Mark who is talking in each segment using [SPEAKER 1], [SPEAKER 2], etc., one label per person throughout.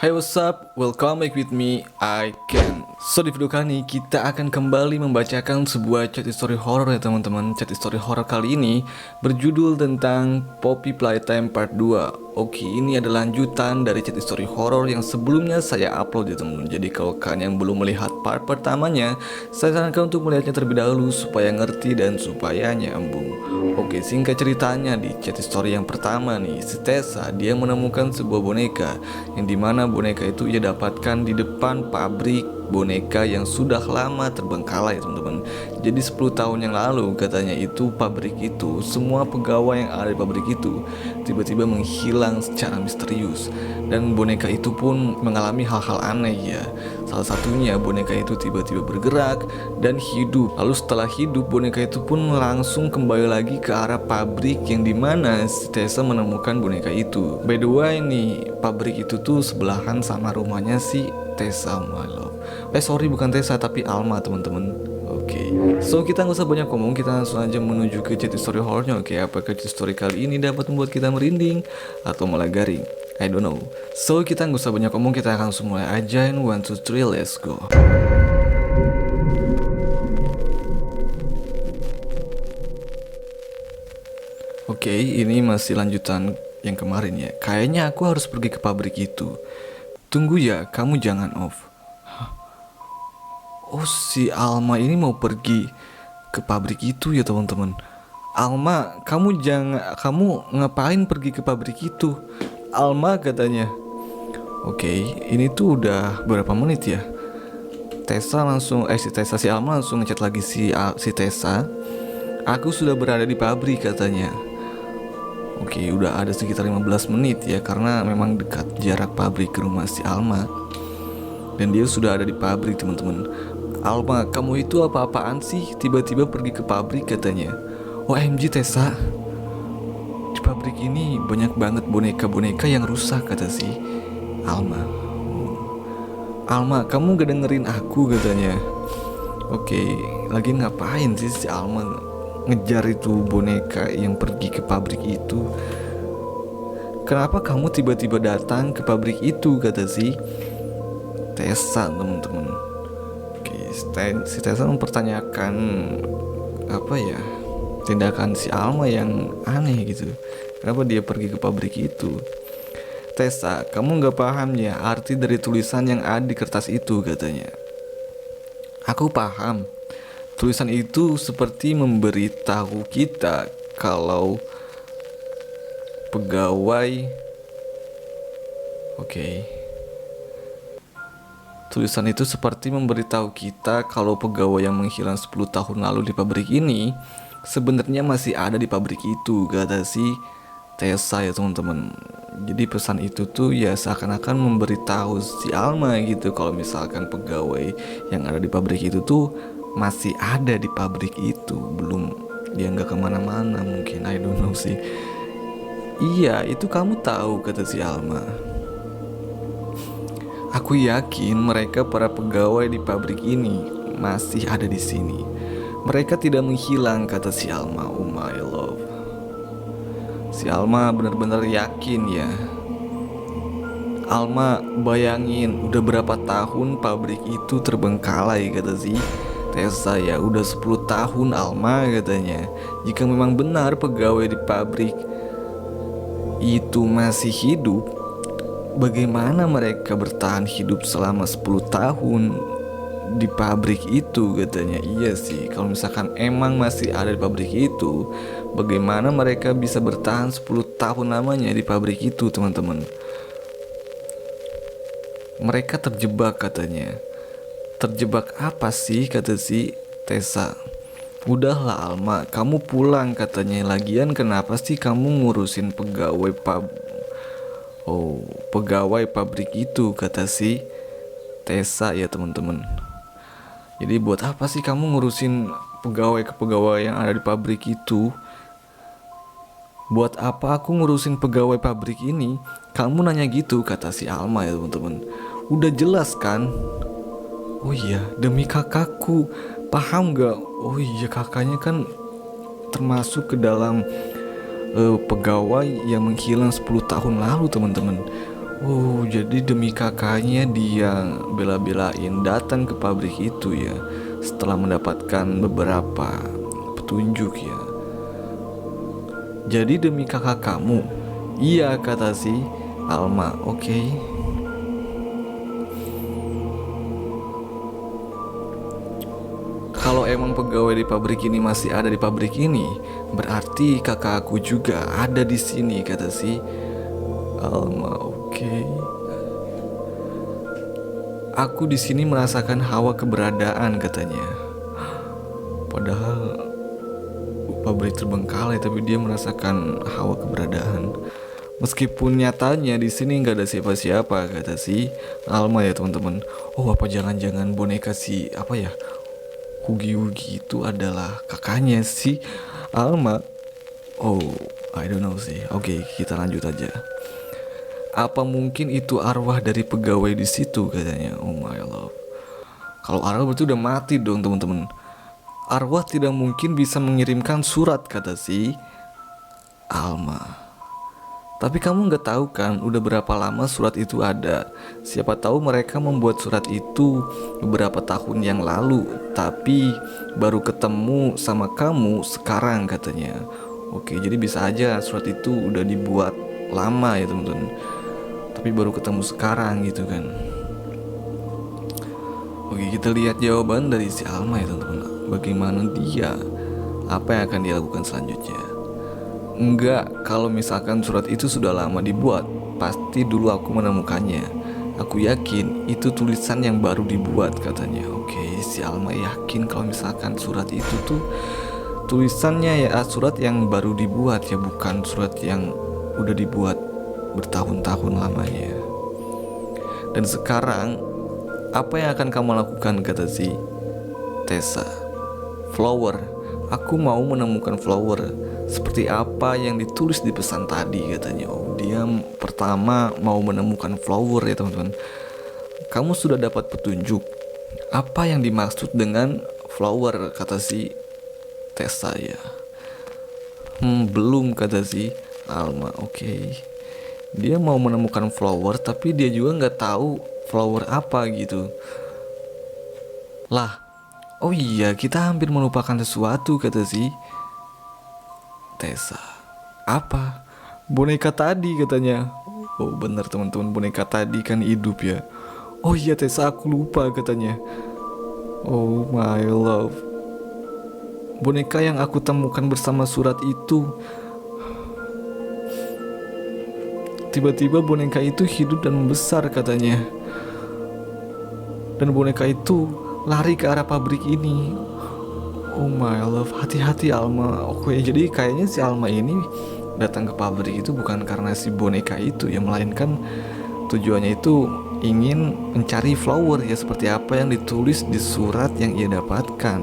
[SPEAKER 1] Hey, what's up? Welcome back with me, I Can. So di video kali ini kita akan kembali membacakan sebuah chat story horror ya teman-teman. Chat story horror kali ini berjudul tentang Poppy Playtime Part 2. Oke, ini adalah lanjutan dari chat story horror yang sebelumnya saya upload ya teman-teman. Jadi kalau kalian yang belum melihat part pertamanya, saya sarankan untuk melihatnya terlebih dahulu supaya ngerti dan supaya nyambung. Oke, singkat ceritanya di chat story yang pertama nih, si Tessa dia menemukan sebuah boneka yang dimana boneka itu ia dapatkan di depan pabrik boneka yang sudah lama terbengkalai teman-teman. Jadi 10 tahun yang lalu katanya itu pabrik itu, semua pegawai yang ada di pabrik itu tiba-tiba menghilang secara misterius. Dan boneka itu pun mengalami hal-hal aneh ya. Salah satunya boneka itu tiba-tiba bergerak dan hidup. Lalu setelah hidup boneka itu pun langsung kembali lagi ke arah pabrik yang dimana si Tessa menemukan boneka itu. By the way nih, pabrik itu tuh sebelahan sama rumahnya si Tessa, my love. Sorry, bukan Tessa tapi Alma teman-teman. Oke, so kita nggak usah banyak ngomong, kita langsung aja menuju ke chat story horrornya. Oke, apakah chat story kali ini dapat membuat kita merinding atau malah garing? I don't know. So kita nggak usah banyak ngomong, kita akan langsung mulai aja. In 1, 2, 3, let's go. Oke, ini masih lanjutan yang kemarin ya. Kayaknya aku harus pergi ke pabrik itu. Tunggu ya, kamu jangan off. Oh, si Alma ini mau pergi ke pabrik itu ya teman-teman. Alma, kamu ngapain pergi ke pabrik itu? Alma katanya. Oke, ini tuh udah berapa menit ya? Si Alma langsung ngechat lagi si Tessa. Aku sudah berada di pabrik katanya. Oke, udah ada sekitar 15 menit ya, karena memang dekat jarak pabrik ke rumah si Alma. Dan dia sudah ada di pabrik teman-teman. Alma, kamu itu apa-apaan sih? Tiba-tiba pergi ke pabrik katanya. OMG Tessa, di pabrik ini banyak banget boneka-boneka yang rusak kata si Alma. Alma, kamu gak dengerin aku katanya. Oke, lagi ngapain sih si Alma ngejar itu boneka yang pergi ke pabrik itu? Kenapa kamu tiba-tiba datang ke pabrik itu kata si Tessa teman-teman. Si Tessa mempertanyakan apa ya, tindakan si Alma yang aneh gitu. Kenapa dia pergi ke pabrik itu? Tessa, kamu gak paham ya arti dari tulisan yang ada di kertas itu katanya. Aku paham. Tulisan itu seperti memberitahu kita kalau pegawai Tulisan itu seperti memberitahu kita kalau pegawai yang menghilang 10 tahun lalu di pabrik ini sebenarnya masih ada di pabrik itu, kata si Tessa ya teman-teman. Jadi pesan itu tuh ya seakan-akan memberitahu si Alma gitu kalau misalkan pegawai yang ada di pabrik itu tuh masih ada di pabrik itu, belum, dia nggak kemana-mana mungkin, I don't know sih. Iya, itu kamu tahu kata si Alma. Aku yakin mereka para pegawai di pabrik ini masih ada di sini. Mereka tidak menghilang kata si Alma. Oh my love. Si Alma benar-benar yakin ya. Alma, bayangin udah berapa tahun pabrik itu terbengkalai kata si Tessa ya. Udah 10 tahun Alma katanya. Jika memang benar pegawai di pabrik itu masih hidup, bagaimana mereka bertahan hidup selama 10 tahun di pabrik itu katanya. Iya sih, kalau misalkan emang masih ada di pabrik itu, bagaimana mereka bisa bertahan 10 tahun lamanya di pabrik itu teman-teman. Mereka terjebak katanya. Terjebak apa sih kata si Tessa. Udahlah Alma, kamu pulang katanya. Lagian kenapa sih kamu ngurusin pegawai pabrik itu kata si Tessa ya teman-teman. Jadi buat apa sih kamu ngurusin pegawai yang ada di pabrik itu? Buat apa aku ngurusin pegawai pabrik ini? Kamu nanya gitu kata si Alma ya teman-teman. Udah jelas kan? Oh iya, demi kakakku. Paham gak? Oh iya, kakaknya kan termasuk ke dalam pegawai yang menghilang 10 tahun lalu teman-teman. Oh, jadi demi kakaknya dia bela-belain datang ke pabrik itu ya, setelah mendapatkan beberapa petunjuk ya. Jadi demi kakak kamu. Iya, kata si Alma. Oke. Kalau emang pegawai di pabrik ini masih ada di pabrik ini, berarti kakak aku juga ada di sini, kata si Alma. Oke. Aku di sini merasakan hawa keberadaan, katanya. Padahal pabrik terbengkalai, tapi dia merasakan hawa keberadaan. Meskipun nyatanya di sini nggak ada siapa-siapa, kata si Alma ya teman-teman. Oh, apa jangan-jangan boneka si apa ya, Hugi Wugi itu adalah kakaknya si Alma? Oh, I don't know sih. Oke, kita lanjut aja. Apa mungkin itu arwah dari pegawai di situ, katanya. Oh my love. Kalau arwah berarti udah mati dong teman-teman. Arwah tidak mungkin bisa mengirimkan surat, kata si Alma. Tapi kamu nggak tahu kan udah berapa lama surat itu ada. Siapa tahu mereka membuat surat itu beberapa tahun yang lalu, tapi baru ketemu sama kamu sekarang, katanya. Oke, jadi bisa aja surat itu udah dibuat lama ya teman-teman, tapi baru ketemu sekarang gitu kan. Oke, kita lihat jawaban dari si Alma ya teman-teman. Bagaimana dia, apa yang akan dia lakukan selanjutnya. Enggak, kalau misalkan surat itu sudah lama dibuat, pasti dulu aku menemukannya. Aku yakin itu tulisan yang baru dibuat, katanya. Oke, si Alma yakin kalau misalkan surat itu tuh tulisannya ya surat yang baru dibuat ya, bukan surat yang udah dibuat bertahun-tahun lamanya. Dan sekarang apa yang akan kamu lakukan, kata si Tessa. Flower, aku mau menemukan flower seperti apa yang ditulis di pesan tadi, katanya. Oh, dia pertama mau menemukan flower ya teman-teman. Kamu sudah dapat petunjuk apa yang dimaksud dengan flower, kata si Tessa ya. Belum, kata si Alma. Oke. Dia mau menemukan flower tapi dia juga nggak tahu flower apa gitu. Lah, oh iya, kita hampir melupakan sesuatu, kata si Tessa. Apa? Boneka tadi, katanya. Oh bener teman-teman, boneka tadi kan hidup ya. Oh iya Tessa, aku lupa, katanya. Oh my love, boneka yang aku temukan bersama surat itu, tiba-tiba boneka itu hidup dan membesar, katanya. Dan boneka itu lari ke arah pabrik ini. Oh my love, hati-hati Alma. Oke, jadi kayaknya si Alma ini datang ke pabrik itu bukan karena si boneka itu ya, melainkan tujuannya itu ingin mencari flower ya, seperti apa yang ditulis di surat yang ia dapatkan.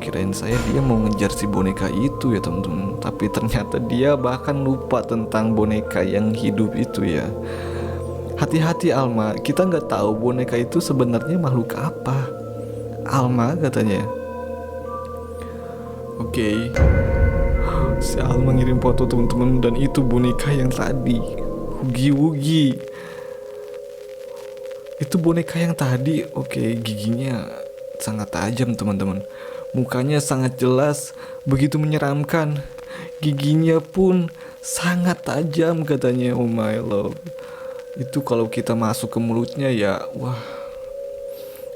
[SPEAKER 1] Kirain saya dia mau ngejar si boneka itu ya teman-teman, tapi ternyata dia bahkan lupa tentang boneka yang hidup itu ya. Hati-hati Alma, kita nggak tahu boneka itu sebenarnya makhluk apa, Alma, katanya. Oke. Si Alma ngirim foto teman-teman, dan itu boneka yang tadi, Hugi Wugi. Itu boneka yang tadi. Oke, giginya sangat tajam teman-teman. Mukanya sangat jelas, begitu menyeramkan. Giginya pun sangat tajam, katanya. Oh my love. Itu kalau kita masuk ke mulutnya ya, wah,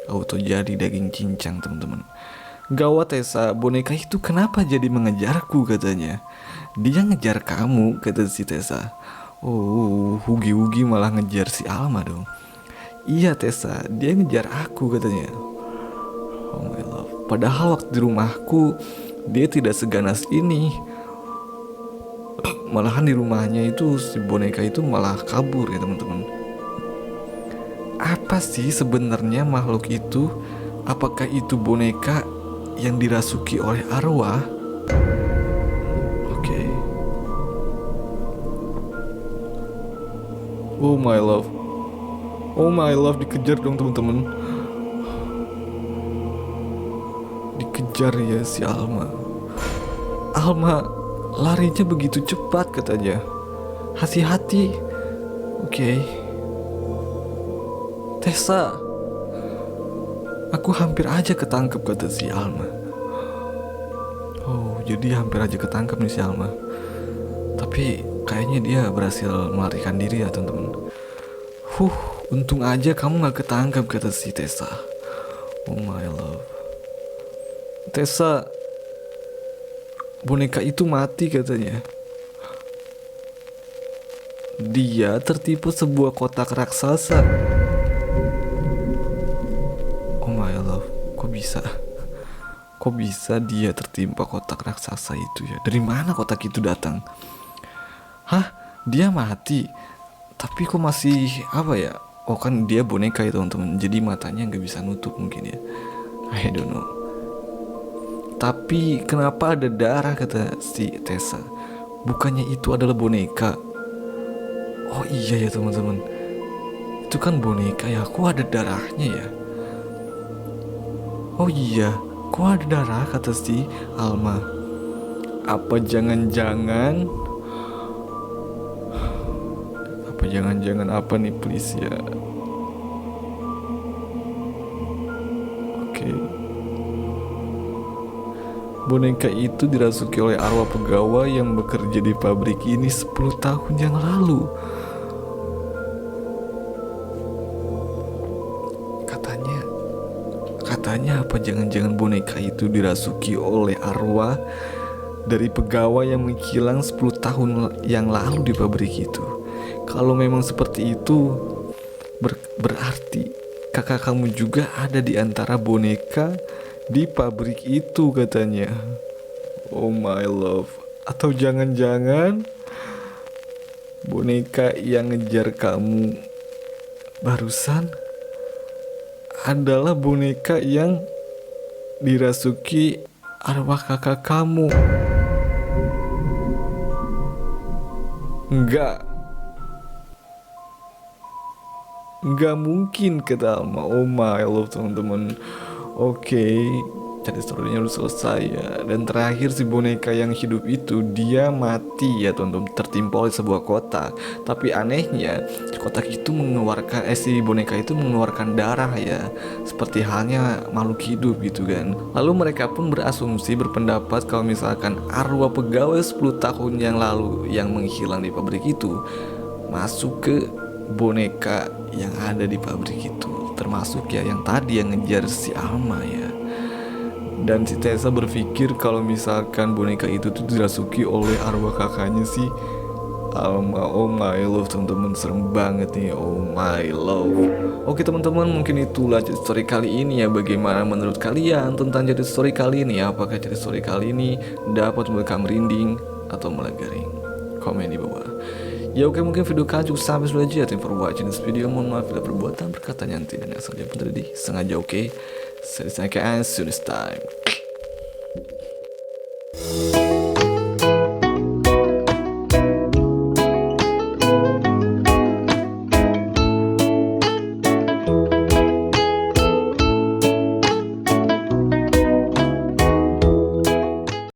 [SPEAKER 1] auto jadi daging cincang teman-teman. Gawat Tessa, boneka itu kenapa jadi mengejarku, katanya. Dia ngejar kamu, kata si Tessa. Oh, Hugi-Hugi malah ngejar si Alma dong. Iya Tessa, dia ngejar aku, katanya. Oh my love. Padahal waktu di rumahku dia tidak seganas ini. Malahan di rumahnya itu si boneka itu malah kabur ya teman-teman. Apa sih sebenarnya makhluk itu? Apakah itu boneka yang dirasuki oleh arwah? Oke. Oh my love. Oh my love, dikejar dong teman-teman. Dikejar ya si Alma. Alma larinya begitu cepat, katanya. Hati-hati, Oke. Tessa, aku hampir aja ketangkep, kata si Alma. Oh, jadi hampir aja ketangkep nih si Alma. Tapi kayaknya dia berhasil melarikan diri ya teman-teman. Untung aja kamu gak ketangkep, kata si Tessa. Oh my love. Tessa, boneka itu mati katanya. Dia tertipu sebuah kotak raksasa. Oh my love, kok bisa? Kok bisa dia tertimpa kotak raksasa itu ya? Dari mana kotak itu datang? Hah? Dia mati? Tapi kok masih apa ya? Oh kan dia boneka ya teman-teman. Jadi matanya nggak bisa nutup mungkin ya. I don't know. Tapi kenapa ada darah, kata si Tessa? Bukannya itu adalah boneka? Oh iya ya teman-teman. Itu kan boneka ya. Kok ada darahnya ya? Oh iya, kok ada darah, kata si Alma. Apa jangan-jangan apa nih, please ya. Oke. Boneka itu dirasuki oleh arwah pegawai yang bekerja di pabrik ini 10 tahun yang lalu. Katanya apa jangan-jangan boneka itu dirasuki oleh arwah dari pegawai yang menghilang 10 tahun yang lalu di pabrik itu. Kalau memang seperti itu, berarti kakak kamu juga ada di antara boneka di pabrik itu katanya. Oh my love. Atau jangan-jangan boneka yang ngejar kamu barusan adalah boneka yang dirasuki arwah kakak kamu. Enggak mungkin, kata Alma. Oh my love teman-teman. Oke, jadi story-nya udah selesai ya. Dan terakhir si boneka yang hidup itu dia mati ya teman-teman, tertimpa oleh sebuah kotak. Tapi anehnya kotak itu mengeluarkan si boneka itu mengeluarkan darah ya, seperti halnya makhluk hidup gitu kan. Lalu mereka pun berasumsi, berpendapat kalau misalkan arwah pegawai 10 tahun yang lalu yang menghilang di pabrik itu masuk ke boneka yang ada di pabrik itu, termasuk ya yang tadi yang ngejar si Alma ya. Dan si Tessa berpikir kalau misalkan boneka itu tuh dirasuki oleh arwah kakaknya si Alma. Oh my love teman-teman, serem banget nih. Oh my love. Oke teman-teman, mungkin itulah cerita story kali ini ya. Bagaimana menurut kalian tentang cerita story kali ini? Apakah cerita story kali ini dapat membuat kamu merinding atau malah garing? Komen di bawah. Ya oke, mungkin video kalian cukup sampai sudah aja. Thank you for watching this video. Mohon maaf bila perbuatan perkataan yang tidak sengaja pun terjadi sengaja. Oke, saya see you next time.